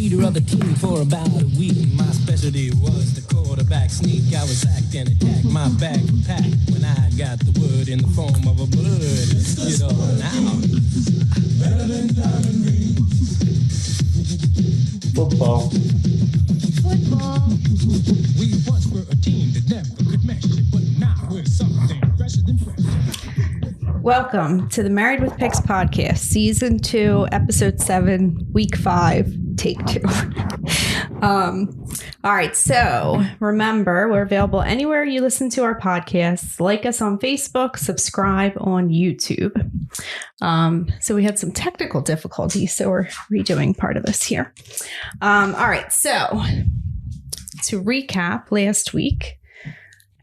leader of the team for about a week. My specialty was the quarterback sneak. I was acting attack, my bag packed when I got the word in the form of a bird. You know, now. Better than diamond rings. Football. We once were a team that never could mesh it, but now we're something fresher than fresh. Welcome to the Married with Picks podcast, season 2, episode 7, week 5, take 2. All right. So remember, we're available anywhere you listen to our podcasts. Like us on Facebook, subscribe on YouTube. So we had some technical difficulties, so we're redoing part of this here. All right. So to recap last week,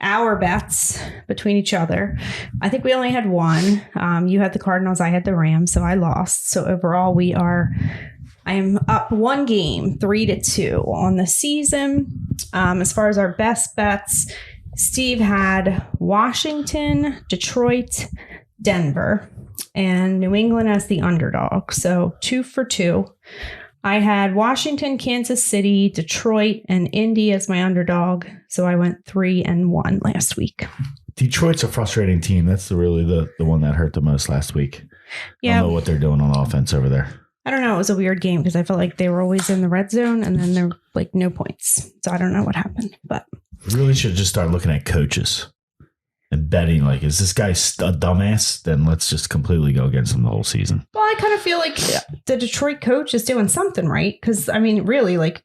our bets between each other, I think we only had one. You had the Cardinals, I had the Rams, so I lost. So overall, I am up one game, 3-2 on the season. As far as our best bets, Steve had Washington, Detroit, Denver, and New England as the underdog. So 2 for 2. I had Washington, Kansas City, Detroit, and Indy as my underdog. So I went 3-1 last week. Detroit's a frustrating team. That's really the one that hurt the most last week. Yeah. I don't know what they're doing on offense over there. I don't know. It was a weird game because I felt like they were always in the red zone and then there were like no points. So I don't know what happened, but We really should just start looking at coaches and betting, like, is this guy a dumbass? Then let's just completely go against him the whole season. well, I kind of feel like the Detroit coach is doing something right. Because, I mean, really, like,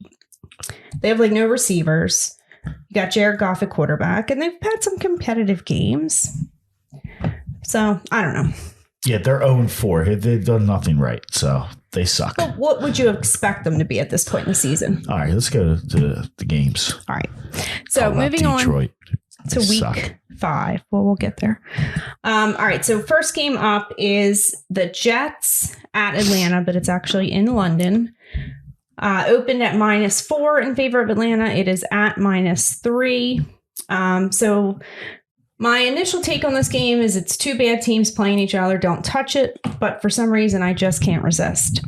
they have, like, no receivers. You got Jared Goff at quarterback, and they've had some competitive games. So, I don't know. Yeah, they're 0-4. They've done nothing right, so they suck. But what would you expect them to be at this point in the season? All right, let's go to the games. All right. So, moving Detroit. on to week 5. Well, we'll get there. All right. So first game up is the Jets at Atlanta, but it's actually in London. Opened at -4 in favor of Atlanta. It is at -3. So my initial take on this game is it's two bad teams playing each other. Don't touch it. But for some reason, I just can't resist.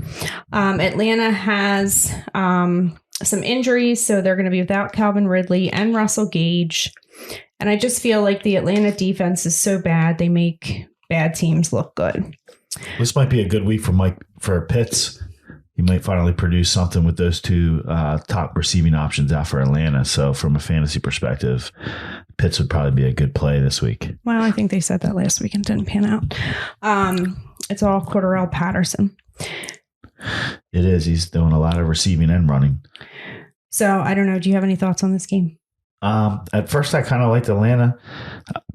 Atlanta has some injuries, so they're going to be without Calvin Ridley and Russell Gage. And I just feel like the Atlanta defense is so bad, they make bad teams look good. This might be a good week for Pitts. He might finally produce something with those two top receiving options out for Atlanta. So from a fantasy perspective, Pitts would probably be a good play this week. Well, I think they said that last week and didn't pan out. It's all Cordarrelle Patterson. It is. He's doing a lot of receiving and running. So I don't know. Do you have any thoughts on this game? At first, I kind of liked Atlanta,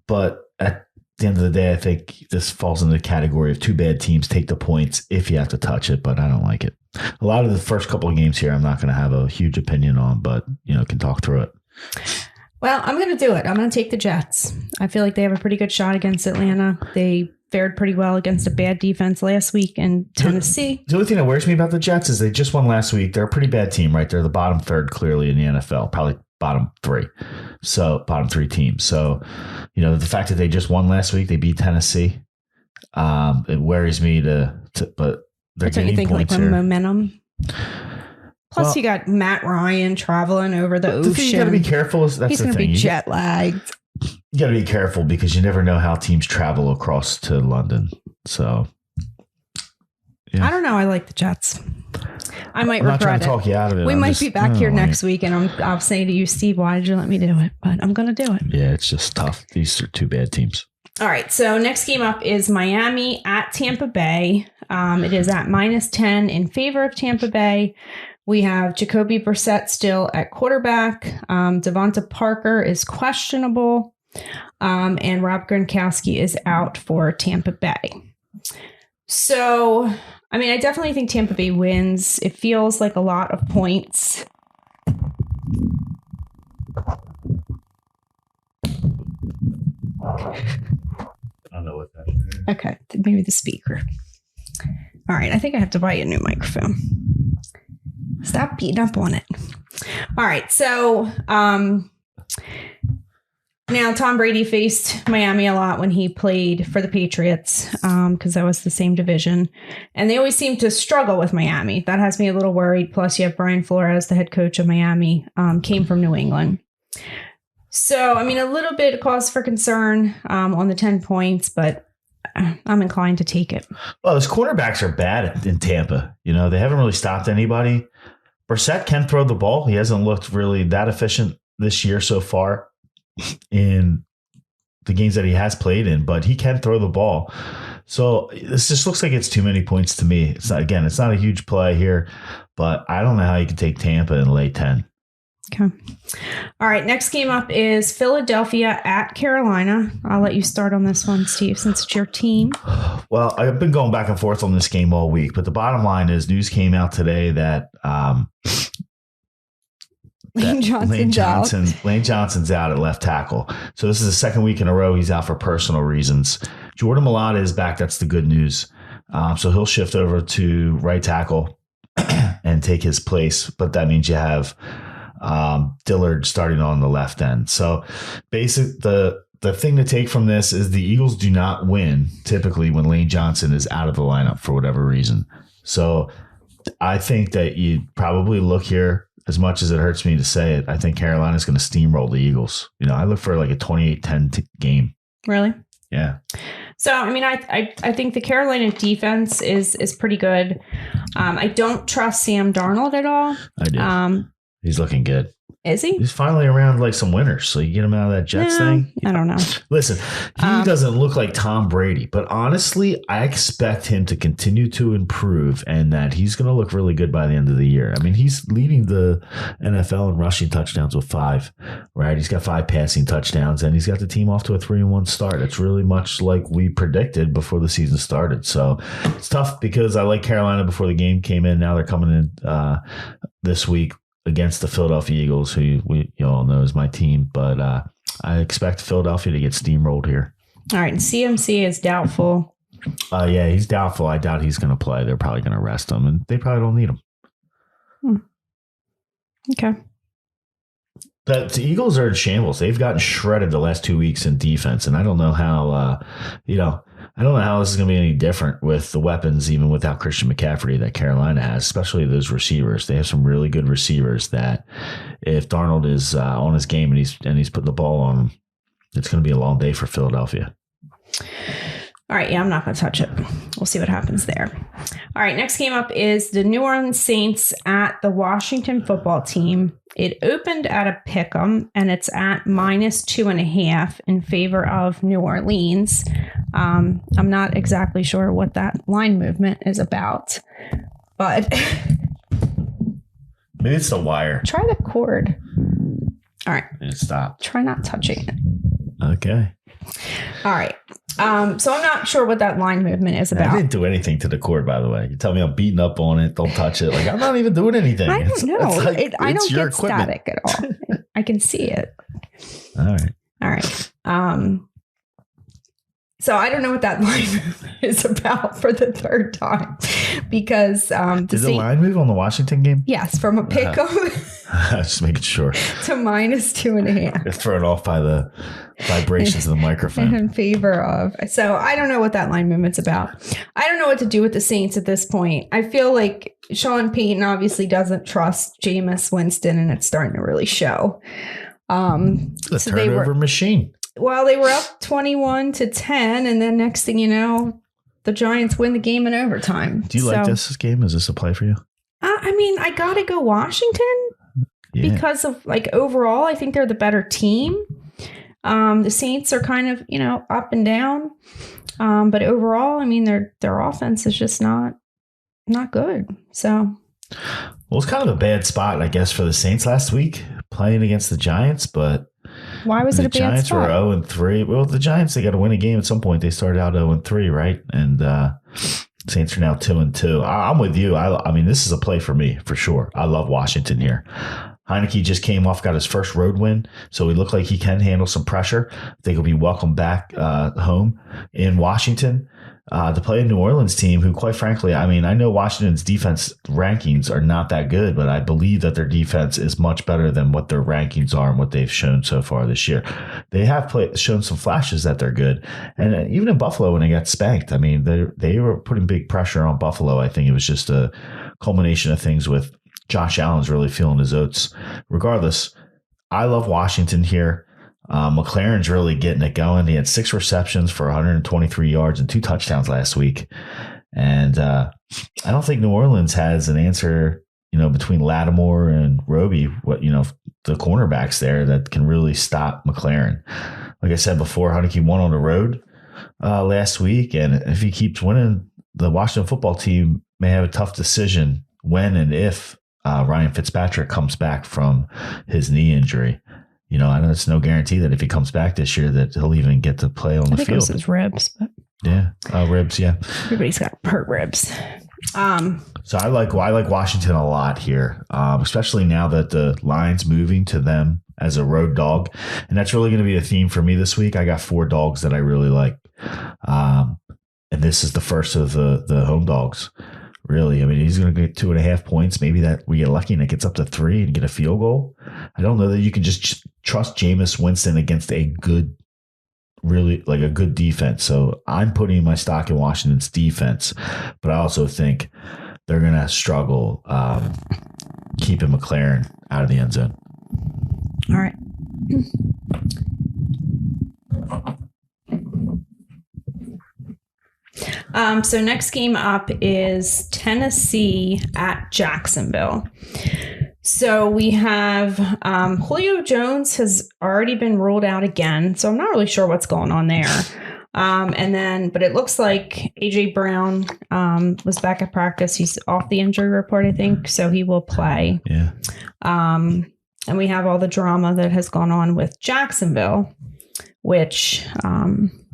but at the end of the day, I think this falls into the category of two bad teams take the points if you have to touch it, but I don't like it. A lot of the first couple of games here, I'm not going to have a huge opinion on, but can talk through it. Well, I'm going to do it. I'm going to take the Jets. I feel like they have a pretty good shot against Atlanta. They fared pretty well against a bad defense last week in Tennessee. The only thing that worries me about the Jets is they just won last week. They're a pretty bad team, right? They're the bottom third clearly in the NFL, probably bottom 3. So bottom 3 teams. So, the fact that they just won last week, they beat Tennessee. It worries me but they're getting points here. Momentum. Plus, you got Matt Ryan traveling over the ocean. You got to be careful. He's going to be jet lagged. You got to be careful because you never know how teams travel across to London. So, yeah. I don't know. I like the Jets. I might I'm not trying regret to talk you out of it. We might be back here next week, and I'll say to you, Steve, why did you let me do it? But I'm going to do it. Yeah, it's just tough. These are two bad teams. All right. So next game up is Miami at Tampa Bay. It is at -10 in favor of Tampa Bay. We have Jacoby Brissett still at quarterback. Devonta Parker is questionable. And Rob Gronkowski is out for Tampa Bay. So, I mean, I definitely think Tampa Bay wins. It feels like a lot of points. I don't know what that is. Okay, maybe the speaker. All right, I think I have to buy you a new microphone. Stop beating up on it. All right, so Now, Tom Brady faced Miami a lot when he played for the Patriots because that was the same division. And they always seem to struggle with Miami. That has me a little worried. Plus, you have Brian Flores, the head coach of Miami, came from New England. So, I mean, a little bit of cause for concern on the 10 points, but I'm inclined to take it. Well, those quarterbacks are bad in Tampa. You know, they haven't really stopped anybody. Brissett can throw the ball. He hasn't looked really that efficient this year so far in the games that he has played in, but he can throw the ball. So this just looks like it's too many points to me. It's not a huge play here, but I don't know how you can take Tampa and lay 10. Okay. All right. Next game up is Philadelphia at Carolina. I'll let you start on this one, Steve, since it's your team. Well, I've been going back and forth on this game all week, but the bottom line is news came out today that Lane Johnson's out at left tackle. So this is the second week in a row he's out for personal reasons. Jordan Mailata is back. That's the good news. So he'll shift over to right tackle and take his place. But that means you have Dillard starting on the left end. So the thing to take from this is the Eagles do not win typically when Lane Johnson is out of the lineup for whatever reason. So I think that you probably look here. As much as it hurts me to say it, I think Carolina's going to steamroll the Eagles. You know, I look for like a 28-10 game. Really? Yeah. So, I mean, I think the Carolina defense is pretty good. I don't trust Sam Darnold at all. I do. He's looking good. Is he? He's finally around like some winners. So you get him out of that Jets thing. I don't know. Listen, he doesn't look like Tom Brady, but honestly, I expect him to continue to improve and that he's going to look really good by the end of the year. I mean, he's leading the NFL in rushing touchdowns with 5, right? He's got 5 passing touchdowns and he's got the team off to a 3-1 start. It's really much like we predicted before the season started. So it's tough because I like Carolina before the game came in. Now they're coming in this week against the Philadelphia Eagles, who you all know is my team, but I expect Philadelphia to get steamrolled here. All right, and CMC is doubtful. Yeah, he's doubtful. I doubt he's going to play. They're probably going to rest him, and they probably don't need him. Okay. The Eagles are in shambles. They've gotten shredded the last 2 weeks in defense, and I don't know how. I don't know how this is going to be any different with the weapons, even without Christian McCaffrey that Carolina has, especially those receivers. They have some really good receivers that if Darnold is on his game and he's putting the ball on them, it's going to be a long day for Philadelphia. All right, yeah, I'm not going to touch it. We'll see what happens there. All right, next game up is the New Orleans Saints at the Washington football team. It opened at a pick'em, and it's at -2.5 in favor of New Orleans. I'm not exactly sure what that line movement is about, but maybe it's the wire. Try the cord. All right. Stop. Try not touching it. Okay. All right. So I'm not sure what that line movement is about. I didn't do anything to the cord, by the way. You tell me I'm beating up on it. Don't touch it. Like I'm not even doing anything. I don't know. I don't get equipment. static at all. I can see it. All right. So I don't know what that line move is about for the third time because did the line move on the Washington game? Yes, from a pick'em just making sure to -2.5. You're thrown off by the vibrations of the microphone. In favor of. So I don't know what that line movement's about. I don't know what to do with the Saints at this point. I feel like Sean Payton obviously doesn't trust Jameis Winston, and it's starting to really show. The turnover machine. Well, they were up 21-10, and then next thing you know, the Giants win the game in overtime. Do you like this game? Is this a play for you? I mean, I got to go Washington because of like overall, I think they're the better team. The Saints are kind of, up and down. But overall, I mean, their offense is just not good. So. Well, it's kind of a bad spot, I guess, for the Saints last week playing against the Giants, but why was it a bad spot? The Giants were 0-3. Well, the Giants, they got to win a game at some point. They started out 0-3, right? And Saints are now 2-2. I'm with you. I mean, this is a play for me, for sure. I love Washington here. Heineke just came off, got his first road win, so he looked like he can handle some pressure. I think he'll be welcomed back home in Washington. to play a New Orleans team who, quite frankly, I mean, I know Washington's defense rankings are not that good, but I believe that their defense is much better than what their rankings are and what they've shown so far this year. They have shown some flashes that they're good. And even in Buffalo, when they got spanked, I mean, they were putting big pressure on Buffalo. I think it was just a culmination of things with Josh Allen's really feeling his oats. Regardless, I love Washington here. McLaurin's really getting it going. He had 6 receptions for 123 yards and 2 touchdowns last week. And I don't think New Orleans has an answer, between Lattimore and Roby, the cornerbacks there that can really stop McLaurin. Like I said before, Heineke won on the road last week. And if he keeps winning, the Washington football team may have a tough decision when and if Ryan Fitzpatrick comes back from his knee injury. I know it's no guarantee that if he comes back this year that he'll even get to play on the field. I think it was his ribs. But yeah, ribs, yeah. Everybody's got hurt ribs. So I like Washington a lot here, especially now that the line's moving to them as a road dog. And that's really going to be a theme for me this week. I got 4 dogs that I really like. And this is the first of the home dogs. Really, I mean, he's going to get 2.5 points. Maybe that we get lucky and it gets up to 3 and get a field goal. I don't know that you can just trust Jameis Winston against a good defense. So I'm putting my stock in Washington's defense, but I also think they're going to struggle keeping McLaurin out of the end zone. All right. So next game up is Tennessee at Jacksonville. So we have Julio Jones has already been ruled out again. So I'm not really sure what's going on there. But it looks like AJ Brown was back at practice. He's off the injury report, I think. So he will play. Yeah. And we have all the drama that has gone on with Jacksonville, which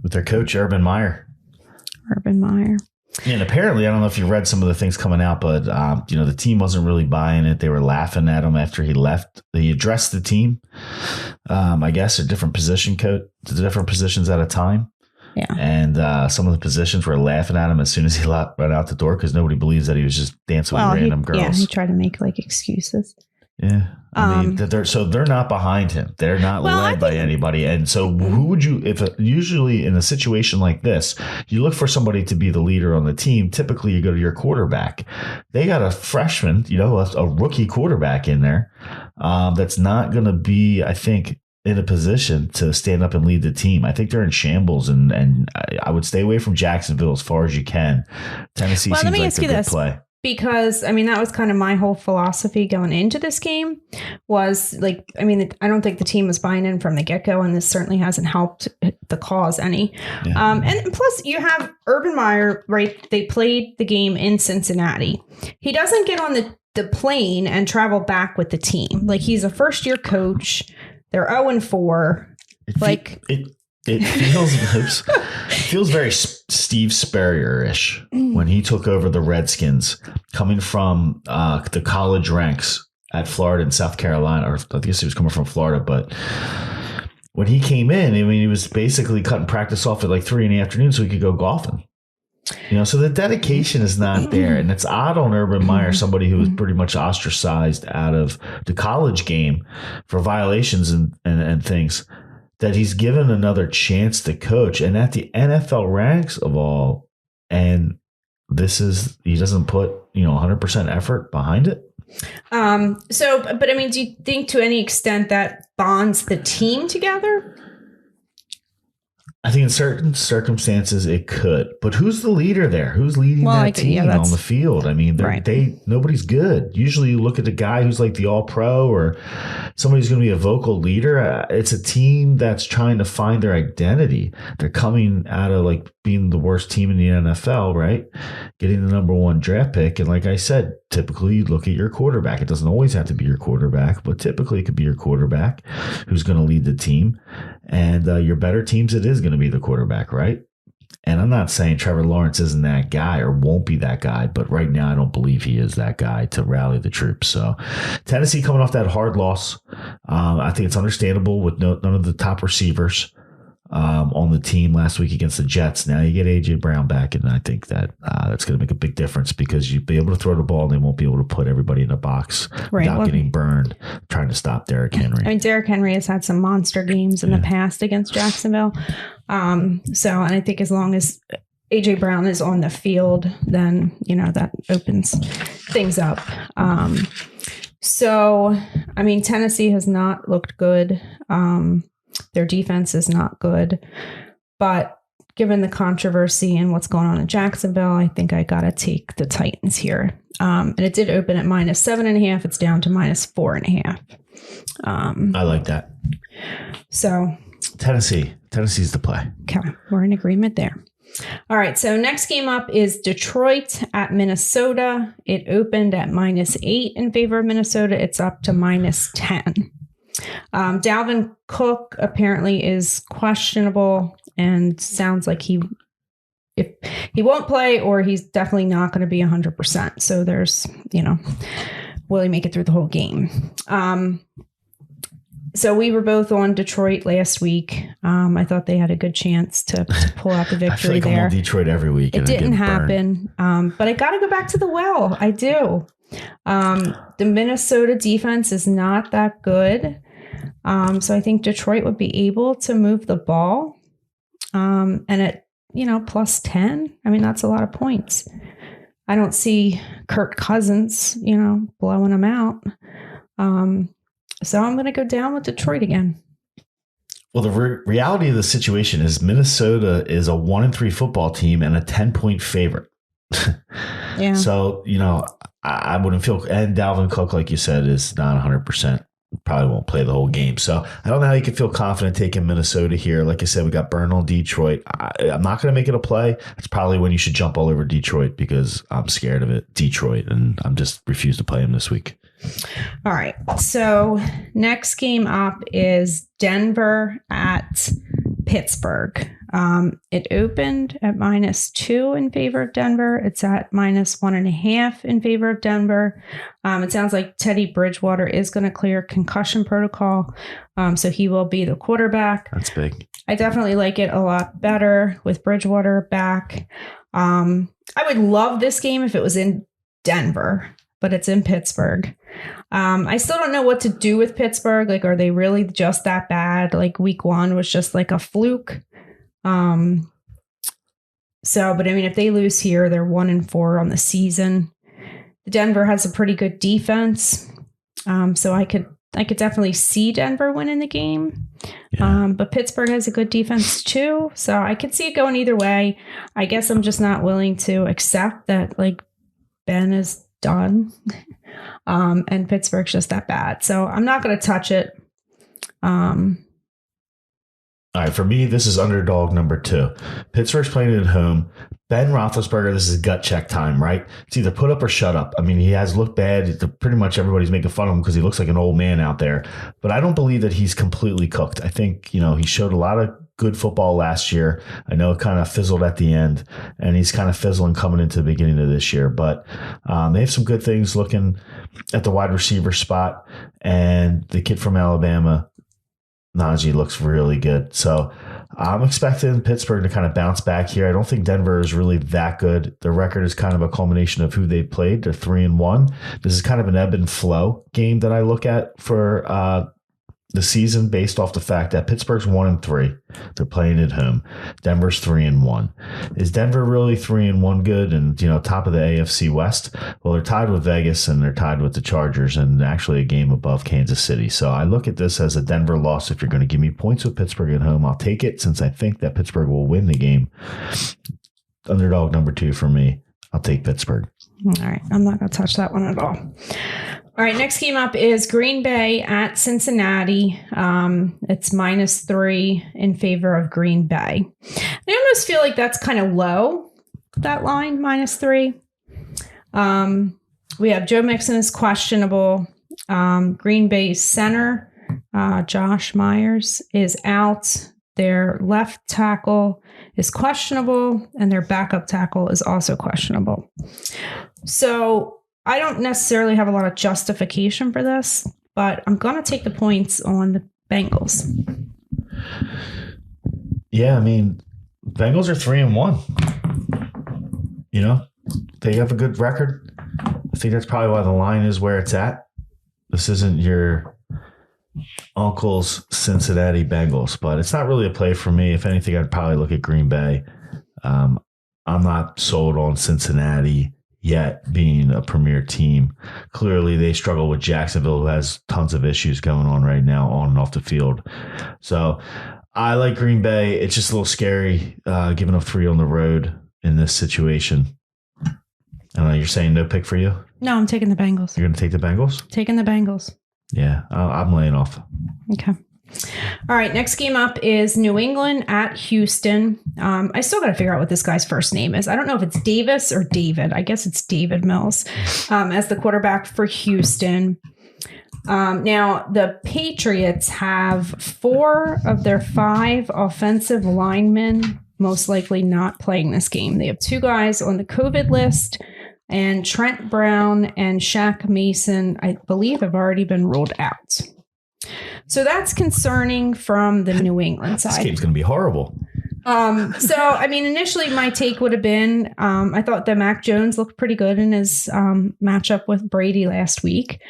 with their coach, Urban Meyer. And apparently, I don't know if you read some of the things coming out, but the team wasn't really buying it. They were laughing at him after he left. He addressed the team, I guess, a different position coach, different positions at a time. Yeah. And some of the positions were laughing at him as soon as he ran out the door because nobody believes that he was just dancing with random girls. Yeah, he tried to make excuses. Yeah. I mean, they're not behind him. They're not led by anybody. And so who would you, usually in a situation like this, you look for somebody to be the leader on the team. Typically you go to your quarterback. They got a freshman, a rookie quarterback in there that's not going to be, I think, in a position to stand up and lead the team. I think they're in shambles, and I would stay away from Jacksonville as far as you can. Tennessee seems like a good play. Because, that was kind of my whole philosophy going into this game was I don't think the team was buying in from the get-go, and this certainly hasn't helped the cause any. Yeah. And plus, you have Urban Meyer, right? They played the game in Cincinnati. He doesn't get on the plane and travel back with the team. He's a first-year coach. They're 0-4. It feels very Steve Spurrier-ish when he took over the Redskins, coming from the college ranks at Florida and South Carolina, or I guess he was coming from Florida. But when he came in, he was basically cutting practice off at 3 p.m. so he could go golfing. So the dedication is not there. And it's odd on Urban Meyer, somebody who was pretty much ostracized out of the college game for violations and things, that he's given another chance to coach, and at the NFL ranks of all. And he doesn't put, 100% effort behind it. Do you think to any extent that bonds the team together? I think in certain circumstances it could, but who's the leader there? Who's leading that team on the field? Nobody's good. Usually you look at the guy who's the all-pro or somebody who's going to be a vocal leader. It's a team that's trying to find their identity. They're coming out of being the worst team in the NFL, right? Getting the number 1 draft pick. And like I said, typically you look at your quarterback. It doesn't always have to be your quarterback, but typically it could be your quarterback who's going to lead the team. And your better teams, it is going to be the quarterback, right? And I'm not saying Trevor Lawrence isn't that guy or won't be that guy, but right now I don't believe he is that guy to rally the troops. So Tennessee coming off that hard loss. I think it's understandable with none of the top receivers. on the team last week against the Jets. Now you get A.J. Brown back, and I think that that's going to make a big difference because you'll be able to throw the ball and they won't be able to put everybody in a box without getting burned trying to stop Derrick Henry. I mean, Derrick Henry has had some monster games in the past against Jacksonville. And I think as long as A.J. Brown is on the field, then, that opens things up. Tennessee has not looked good. Their defense is not good. But given the controversy and what's going on in Jacksonville, I think I got to take the Titans here. And it did open at -7.5. It's down to -4.5. I like that. So Tennessee's the play. Okay, we're in agreement there. All right, so next game up is Detroit at Minnesota. It opened at -8 in favor of Minnesota. It's up to -10. Dalvin Cook apparently is questionable and sounds like he won't play, or he's definitely not going to be 100%. So there's, will he make it through the whole game? So we were both on Detroit last week. I thought they had a good chance to pull out the victory I feel like there. I'm on Detroit every week. It didn't happen. But I got to go back to the well. I do. The Minnesota defense is not that good. So I think Detroit would be able to move the ball. And at, +10, I mean, that's a lot of points. I don't see Kirk Cousins, blowing them out. So I'm going to go down with Detroit again. Well, the reality of the situation is Minnesota is a 1-3 football team and a 10-point favorite. Yeah. So, I wouldn't feel, and Dalvin Cook, like you said, is not 100%. Probably won't play the whole game. So I don't know how you can feel confident taking Minnesota here. Like I said, we got burned on Detroit. I'm not going to make it a play. It's probably when you should jump all over Detroit because I'm scared of it, Detroit, and I'm just refuse to play them this week. All right. So next game up is Denver at Pittsburgh. It opened at -2 in favor of Denver. It's at -1.5 in favor of Denver. It sounds like Teddy Bridgewater is going to clear concussion protocol. So he will be the quarterback. That's big. I definitely like it a lot better with Bridgewater back. I would love this game if it was in Denver, but it's in Pittsburgh. I still don't know what to do with Pittsburgh. Like, are they really just that bad? Like week 1 was just like a fluke. But I mean, if they lose here, they're 1-4 on the season. Denver has a pretty good defense. So I could definitely see Denver winning the game. Yeah. But Pittsburgh has a good defense too. So I could see it going either way. I guess I'm just not willing to accept that like Ben is done. And Pittsburgh's just that bad. So I'm not going to touch it. All right, for me, this is underdog number 2. Pittsburgh's playing at home. Ben Roethlisberger, this is gut check time, right? It's either put up or shut up. I mean, he has looked bad. Pretty much everybody's making fun of him because he looks like an old man out there. But I don't believe that he's completely cooked. I think, he showed a lot of good football last year. I know it kind of fizzled at the end, and he's kind of fizzling coming into the beginning of this year. But they have some good things looking at the wide receiver spot. And the kid from Alabama, Najee, looks really good. So I'm expecting Pittsburgh to kind of bounce back here. I don't think Denver is really that good. Their record is kind of a culmination of who they played. They're 3-1. This is kind of an ebb and flow game that I look at for the season based off the fact that Pittsburgh's 1-3. They're playing at home. Denver's 3-1. Is Denver really 3-1 good and, top of the AFC West? Well, they're tied with Vegas and they're tied with the Chargers and actually a game above Kansas City. So I look at this as a Denver loss. If you're going to give me points with Pittsburgh at home, I'll take it since I think that Pittsburgh will win the game. Underdog number 2 for me. I'll take Pittsburgh. All right. I'm not going to touch that one at all. All right, next game up is Green Bay at Cincinnati. It's -3 in favor of Green Bay. I almost feel like that's kind of low, that line, -3. We have Joe Mixon is questionable. Green Bay's center, Josh Myers, is out. Their left tackle is questionable, and their backup tackle is also questionable. So I don't necessarily have a lot of justification for this, but I'm going to take the points on the Bengals. Yeah, I mean, Bengals are 3-1. You know, they have a good record. I think that's probably why the line is where it's at. This isn't your uncle's Cincinnati Bengals, but it's not really a play for me. If anything, I'd probably look at Green Bay. I'm not sold on Cincinnati yet being a premier team. Clearly, they struggle with Jacksonville, who has tons of issues going on right now on and off the field. So I like Green Bay. It's just a little scary giving up 3 on the road in this situation. I don't know. You're saying no pick for you? No, I'm taking the Bengals. You're going to take the Bengals? Taking the Bengals. Yeah, I'm laying off. Okay. All right. Next game up is New England at Houston. I still got to figure out what this guy's first name is. I don't know if it's Davis or David. I guess it's David Mills as the quarterback for Houston. Now, the Patriots have 4 of their 5 offensive linemen most likely not playing this game. They have 2 guys on the COVID list, and Trent Brown and Shaq Mason, I believe, have already been ruled out. So that's concerning from the New England side. This game's going to be horrible. So, I mean, initially my take would have been, I thought that Mac Jones looked pretty good in his matchup with Brady last week.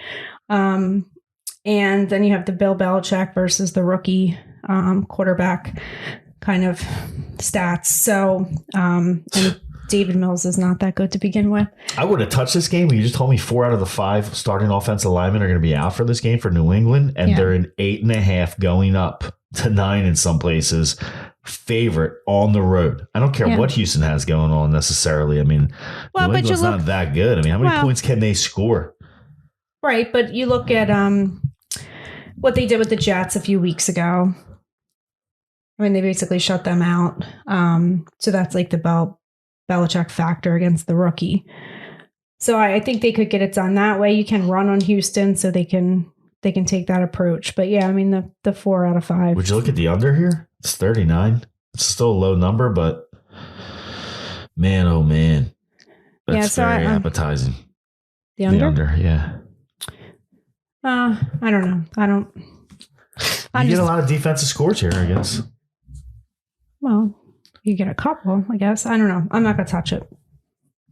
And then you have the Bill Belichick versus the rookie quarterback kind of stats. So, and David Mills is not that good to begin with. I would have touched this game, but you just told me 4 out of the 5 starting offensive linemen are going to be out for this game for New England, and they're an 8.5 going up to 9 in some places. Favorite on the road. I don't care what Houston has going on necessarily. I mean, New England's not that good. I mean, how many points can they score? Right, but you look at what they did with the Jets a few weeks ago. I mean, they basically shut them out. So that's like the Belichick factor against the rookie. So I think they could get it done that way. You can run on Houston, so they can take that approach. But yeah, I mean the 4 out of 5. Would you look at the under here? It's 39. It's still a low number, but man, oh man, that's very appetizing. The under? The under, yeah. I don't know. You get a lot of defensive scores here, I guess. Well, you get a couple, I guess. I don't know. I'm not going to touch it.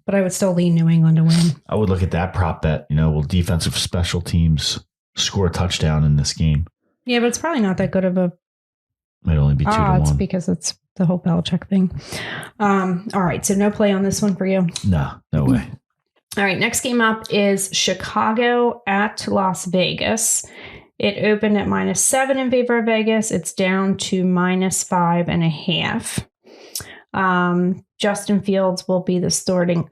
But I would still lean New England to win. I would look at that prop bet. Will defensive special teams score a touchdown in this game? Yeah, but it's probably not that good of a might only be 2-1 because it's the whole Belichick thing. All right. So no play on this one for you. No way. All right. Next game up is Chicago at Las Vegas. It opened at -7 in favor of Vegas. It's down to -5.5. Justin Fields will be the starting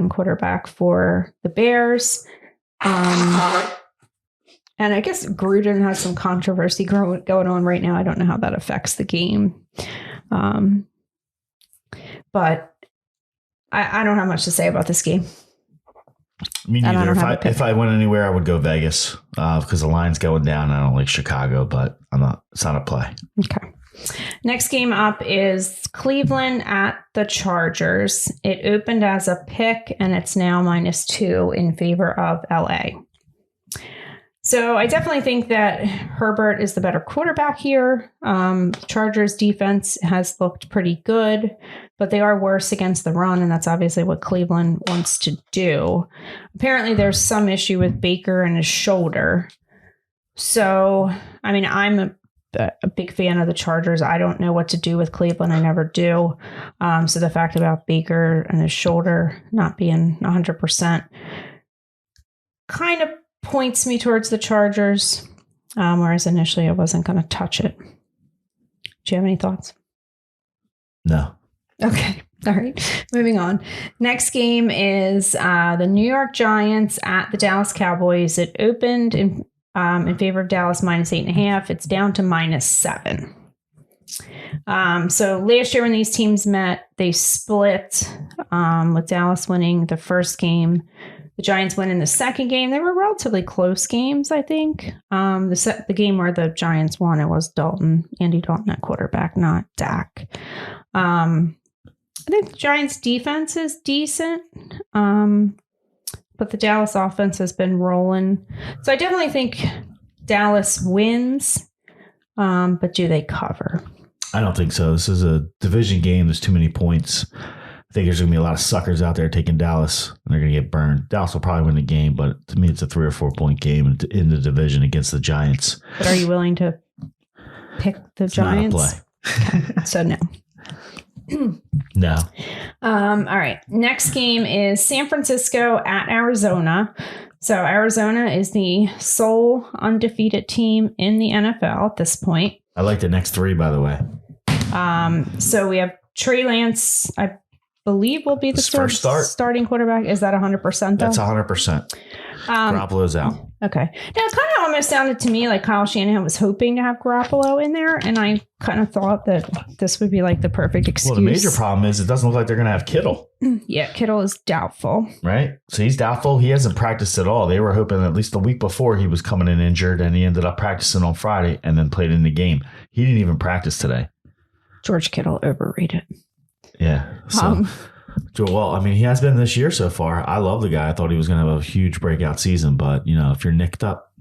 quarterback for the Bears. And I guess Gruden has some controversy going on right now. I don't know how that affects the game. But I don't have much to say about this game. Me neither. If I went anywhere, I would go Vegas because the line's going down. I don't like Chicago, but it's not a play. Okay. Next game up is Cleveland at the Chargers. It opened as a pick, and it's now -2 in favor of LA. So I definitely think that Herbert is the better quarterback here. Chargers defense has looked pretty good, but they are worse against the run, and that's obviously what Cleveland wants to do. Apparently there's some issue with Baker and his shoulder. So, I mean, I'm a big fan of the Chargers. I don't know what to do with Cleveland. I never do. So the fact about Baker and his shoulder not being 100% kind of points me towards the Chargers, whereas initially I wasn't going to touch it. Do you have any thoughts? No. Okay. All right. Moving on. Next game is the New York Giants at the Dallas Cowboys. It opened in favor of Dallas -8.5. It's down to -7. So last year when these teams met, they split with Dallas winning the first game. The Giants win in the second game. They were relatively close games, I think. The game where the Giants won, it was Andy Dalton at quarterback, not Dak. I think the Giants' defense is decent, but the Dallas offense has been rolling. So I definitely think Dallas wins, but do they cover? I don't think so. This is a division game. There's too many points. I think there's going to be a lot of suckers out there taking Dallas, and they're going to get burned. Dallas will probably win the game, but to me, it's a 3 or 4 point game in the division against the Giants. But are you willing to pick the Giants? Not a play. So no. No. All right. Next game is San Francisco at Arizona. So Arizona is the sole undefeated team in the NFL at this point. I like the next 3, by the way. So we have Trey Lance, I believe, will be the starting quarterback. Is that 100%? That's 100%. Garoppolo's out. Okay. Now, it kind of almost sounded to me like Kyle Shanahan was hoping to have Garoppolo in there, and I kind of thought that this would be like the perfect excuse. Well, the major problem is it doesn't look like they're going to have Kittle. Yeah, Kittle is doubtful. Right? So he's doubtful. He hasn't practiced at all. They were hoping at least the week before he was coming in injured, and he ended up practicing on Friday and then played in the game. He didn't even practice today. George Kittle overrated. Yeah. So, well, I mean, he has been this year so far. I love the guy. I thought he was going to have a huge breakout season, but you know, if you're nicked up,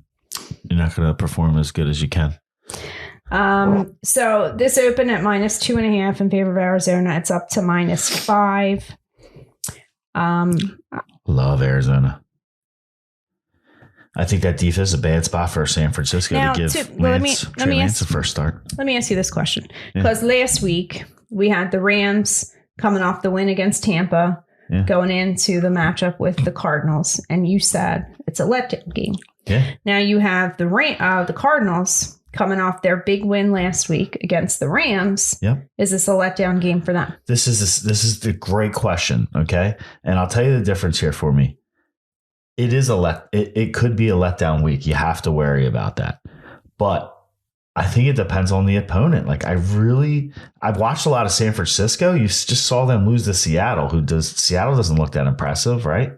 you're not going to perform as good as you can. So this opened at -2.5 in favor of Arizona. It's up to -5. Love Arizona. I think that defense is a bad spot for San Francisco to give Trey Lance a first start. Let me ask you this question. Because last week we had the Rams coming off the win against Tampa, going into the matchup with the Cardinals, and you said it's a letdown game. Yeah. Now you have the Cardinals coming off their big win last week against the Rams. Yep. Is this a letdown game for them? This is the great question. Okay, and I'll tell you the difference here for me. It is it could be a letdown week. You have to worry about that. But I think it depends on the opponent. Like I've watched a lot of San Francisco. You just saw them lose to Seattle, Seattle doesn't look that impressive, right?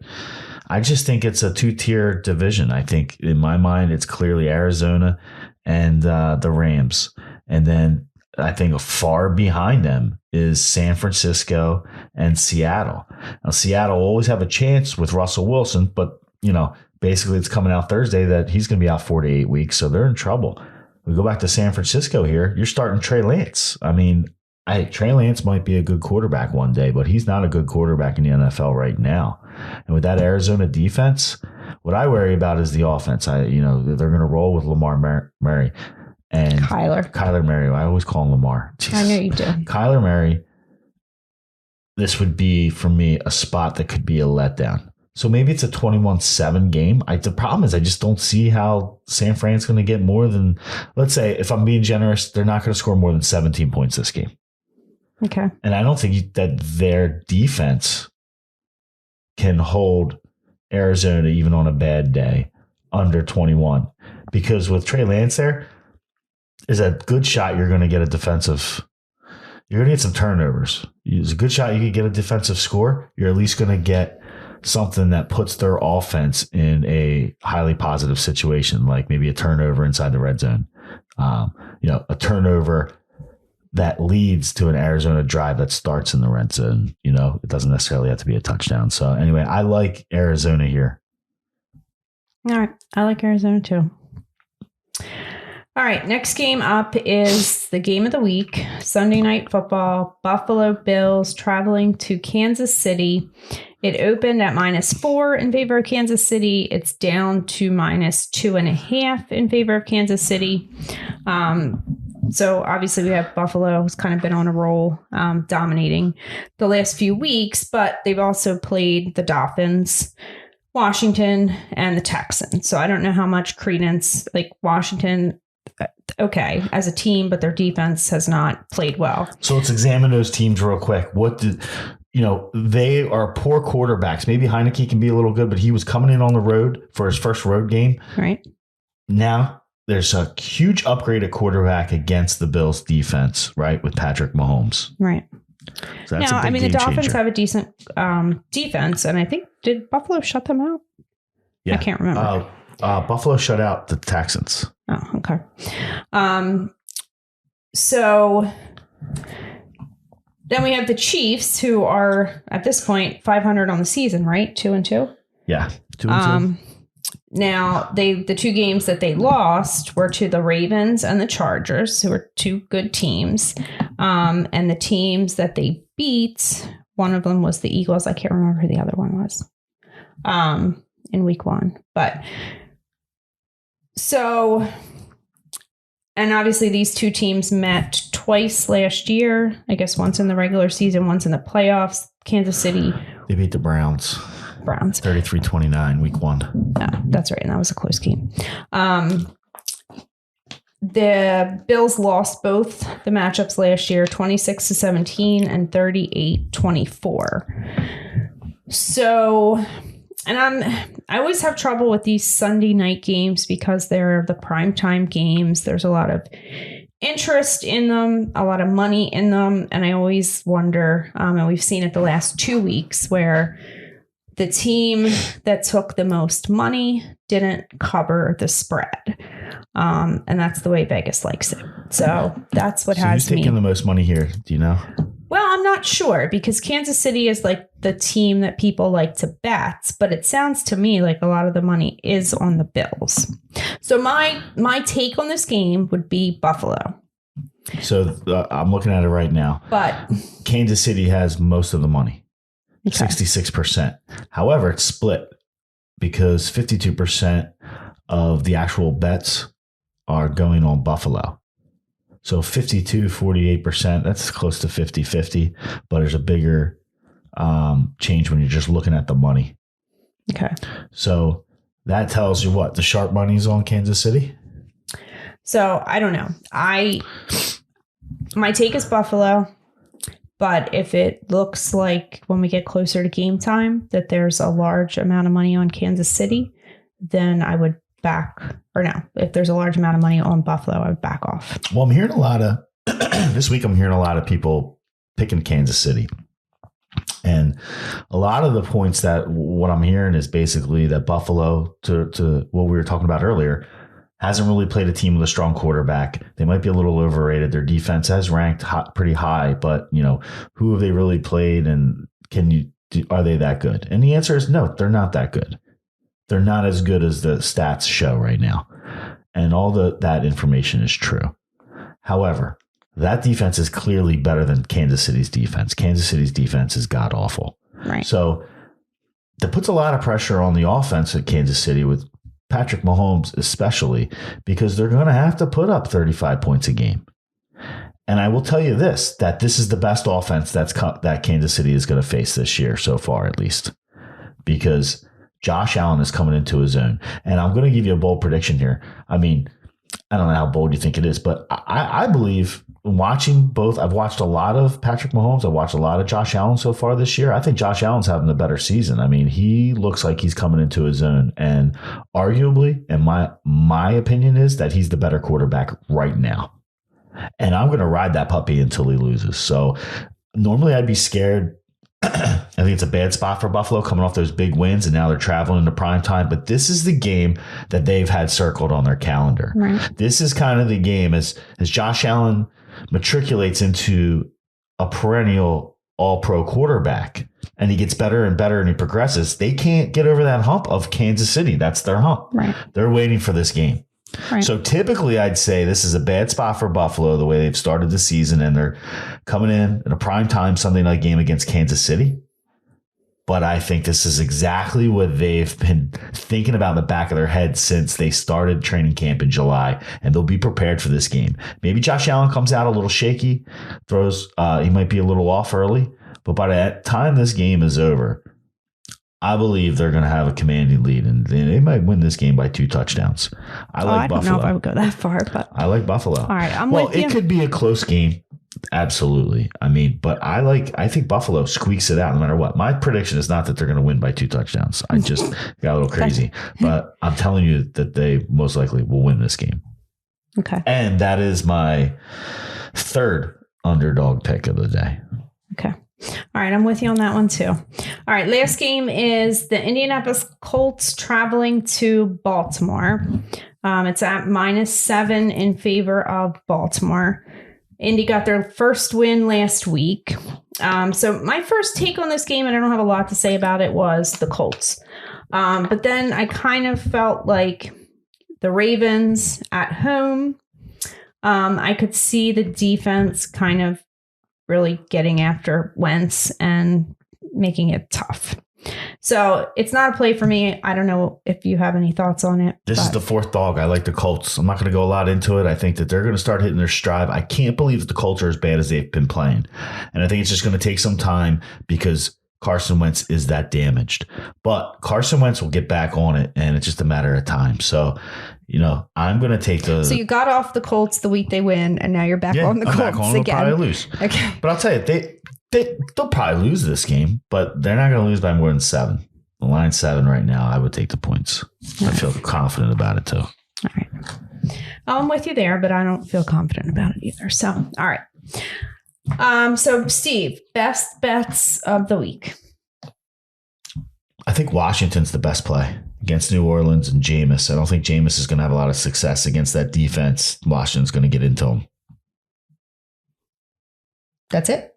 I just think it's a 2-tier division. I think in my mind, it's clearly Arizona and the Rams. And then I think far behind them is San Francisco and Seattle. Now, Seattle will always have a chance with Russell Wilson, but you know, basically it's coming out Thursday that he's going to be out 4 to 8 weeks. So they're in trouble. We go back to San Francisco here. You're starting Trey Lance. I mean, Trey Lance might be a good quarterback one day, but he's not a good quarterback in the NFL right now. And with that Arizona defense, what I worry about is the offense. They're going to roll with Lamar Murray and Kyler Murray. I always call him Lamar. I know you do. Kyler Murray. This would be for me a spot that could be a letdown. So maybe it's a 21-7 game. The problem is I just don't see how San Fran's going to get more than, let's say, if I'm being generous, they're not going to score more than 17 points this game. Okay. And I don't think that their defense can hold Arizona, even on a bad day, under 21. Because with Trey Lance there, is a good shot you're going to get a defensive. You're going to get some turnovers. It's a good shot you could get a defensive score. You're at least going to get something that puts their offense in a highly positive situation, like maybe a turnover inside the red zone. A turnover that leads to an Arizona drive that starts in the red zone. You know, it doesn't necessarily have to be a touchdown. So anyway, I like Arizona here. All right. I like Arizona too. All right, next game up is the game of the week, Sunday Night Football, Buffalo Bills traveling to Kansas City. It opened at -4 in favor of Kansas City. It's down to -2.5 in favor of Kansas City. So obviously we have Buffalo who's kind of been on a roll, dominating the last few weeks, but they've also played the Dolphins, Washington, and the Texans. So I don't know how much credence, like Washington, okay, as a team, but their defense has not played well. So let's examine those teams real quick. They are poor quarterbacks. Maybe Heineke can be a little good, but he was coming in on the road for his first road game. Right. Now there's a huge upgrade at quarterback against the Bills defense, right? With Patrick Mahomes. Right. So that's a big the Dolphins changer. have a decent defense, and I think, did Buffalo shut them out? Yeah. I can't remember. Buffalo shut out the Texans. Oh, okay. So then we have the Chiefs, who are at this point 500 on the season, right? 2-2. Yeah, 2-2. Now the two games that they lost were to the Ravens and the Chargers, who are two good teams. And the teams that they beat, one of them was the Eagles. I can't remember who the other one was in week 1. But so, and obviously these two teams met twice last year. I guess once in the regular season, once in the playoffs. Kansas City. They beat the Browns. 33-29, week 1. Yeah, that's right. And that was a close game. The Bills lost both the matchups last year, 26-17 and 38-24. So, and I always have trouble with these Sunday night games because they're the primetime games. There's a lot of interest in them, a lot of money in them. And I always wonder, and we've seen it the last 2 weeks, where the team that took the most money didn't cover the spread. And that's the way Vegas likes it. So that's what has me. Who's taking the most money here? Do you know? Well, I'm not sure because Kansas City is like the team that people like to bet, but it sounds to me like a lot of the money is on the Bills. So my take on this game would be Buffalo. So I'm looking at it right now. But Kansas City has most of the money, okay. 66%. However, it's split because 52% of the actual bets are going on Buffalo. So 48%, that's close to 50-50, but there's a bigger change when you're just looking at the money. Okay. So that tells you what? The sharp money's on Kansas City? So I don't know. My take is Buffalo, but if it looks like when we get closer to game time that there's a large amount of money on Kansas City, then I would if there's a large amount of money on Buffalo, I would back off. Well, I'm hearing a lot of this week. I'm hearing a lot of people picking Kansas City, and a lot of the points that what I'm hearing is basically that Buffalo, to what we were talking about earlier, hasn't really played a team with a strong quarterback. They might be a little overrated. Their defense has ranked pretty high, but who have they really played, and are they that good? And the answer is no, they're not that good. They're not as good as the stats show right now. And all that information is true. However, that defense is clearly better than Kansas City's defense. Kansas City's defense is god-awful. Right. So that puts a lot of pressure on the offense at Kansas City with Patrick Mahomes especially, because they're going to have to put up 35 points a game. And I will tell you that this is the best offense that Kansas City is going to face this year so far, at least, because Josh Allen is coming into his own. And I'm going to give you a bold prediction here. I mean, I don't know how bold you think it is, but I believe watching both, I've watched a lot of Patrick Mahomes. I've watched a lot of Josh Allen so far this year. I think Josh Allen's having a better season. I mean, he looks like he's coming into his own. And arguably, and my opinion is that he's the better quarterback right now. And I'm going to ride that puppy until he loses. So normally I'd be scared. I think it's a bad spot for Buffalo coming off those big wins, and now they're traveling into prime time. But this is the game that they've had circled on their calendar. Right. This is kind of the game as Josh Allen matriculates into a perennial all-pro quarterback, and he gets better and better and he progresses. They can't get over that hump of Kansas City. That's their hump. Right. They're waiting for this game. Right. So typically I'd say this is a bad spot for Buffalo the way they've started the season, and they're coming in a primetime Sunday night game against Kansas City. But I think this is exactly what they've been thinking about in the back of their head since they started training camp in July, and they'll be prepared for this game. Maybe Josh Allen comes out a little shaky, he might be a little off early, but by the time this game is over, I believe they're going to have a commanding lead, and they might win this game by 2 touchdowns. I don't know if I would go that far, but I like Buffalo. All right, I'm with you. It could be a close game. Absolutely. I mean, but I think Buffalo squeaks it out no matter what. My prediction is not that they're going to win by 2 touchdowns. I just got a little crazy, but I'm telling you that they most likely will win this game. Okay. And that is my third underdog pick of the day. Okay. All right, I'm with you on that one too. All right, last game is the Indianapolis Colts traveling to Baltimore. It's at -7 in favor of Baltimore. Indy got their first win last week. So my first take on this game, and I don't have a lot to say about it, was the Colts. But then I kind of felt like the Ravens at home, I could see the defense kind of really getting after Wentz and making it tough. So it's not a play for me. I don't know if you have any thoughts on it. This is the fourth dog. I like the Colts. I'm not going to go a lot into it. I think that they're going to start hitting their stride. I can't believe that the Colts are as bad as they've been playing. And I think it's just going to take some time because Carson Wentz is that damaged. But Carson Wentz will get back on it, and it's just a matter of time. So, I'm going to take the... So you got off the Colts the week they win, and now you're back on the Colts back on, again. They'll probably lose. Okay. But I'll tell you, they'll probably lose this game, but they're not going to lose by more than 7. The line's 7 right now. I would take the points. I feel confident about it, too. All right. I'm with you there, but I don't feel confident about it either. So, all right. So, Steve, best bets of the week. I think Washington's the best play against New Orleans and Jameis. I don't think Jameis is going to have a lot of success against that defense. Washington's going to get into him. That's it?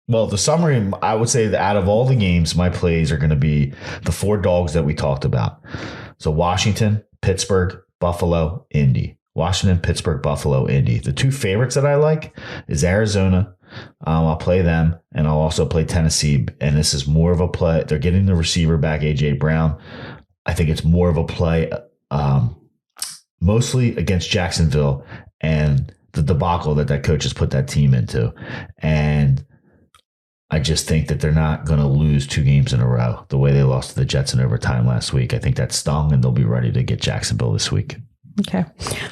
Well, the summary, I would say that out of all the games, my plays are going to be the 4 dogs that we talked about. So Washington, Pittsburgh, Buffalo, Indy. Washington, Pittsburgh, Buffalo, Indy. The 2 favorites that I like is Arizona. I'll play them, and I'll also play Tennessee. And this is more of a play. They're getting the receiver back, A.J. Brown. I think it's more of a play mostly against Jacksonville and the debacle that coach has put that team into. And I just think that they're not going to lose 2 games in a row the way they lost to the Jets in overtime last week. I think that stung, and they'll be ready to get Jacksonville this week. Okay.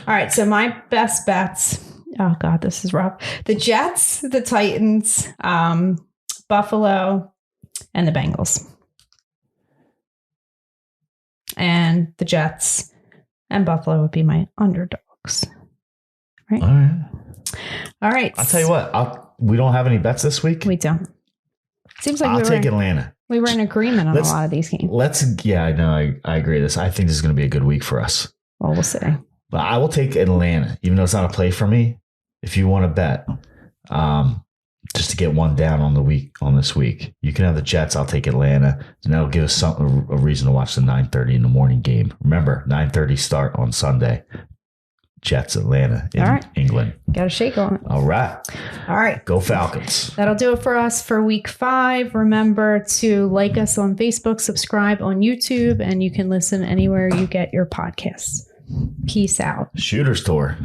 All right. So my best bets. Oh, God, this is rough. The Jets, the Titans, Buffalo, and the Bengals. And the Jets and Buffalo would be my underdogs. Right? All right. All right. I'll tell you what. We don't have any bets this week. We don't. Seems like I'll take Atlanta. We were in agreement on a lot of these games. Yeah, I know. I agree with this. I think this is going to be a good week for us. Well, we'll see. But I will take Atlanta, even though it's not a play for me. If you want to bet, just to get one down on this week, you can have the Jets. I'll take Atlanta, and that'll give us a reason to watch the 9:30 in the morning game. Remember, 9:30 start on Sunday. Jets, Atlanta in England. Got a shake on it. All right. Go Falcons. That'll do it for us for week 5. Remember to like us on Facebook, subscribe on YouTube, and you can listen anywhere you get your podcasts. Peace out. Shooters Tour.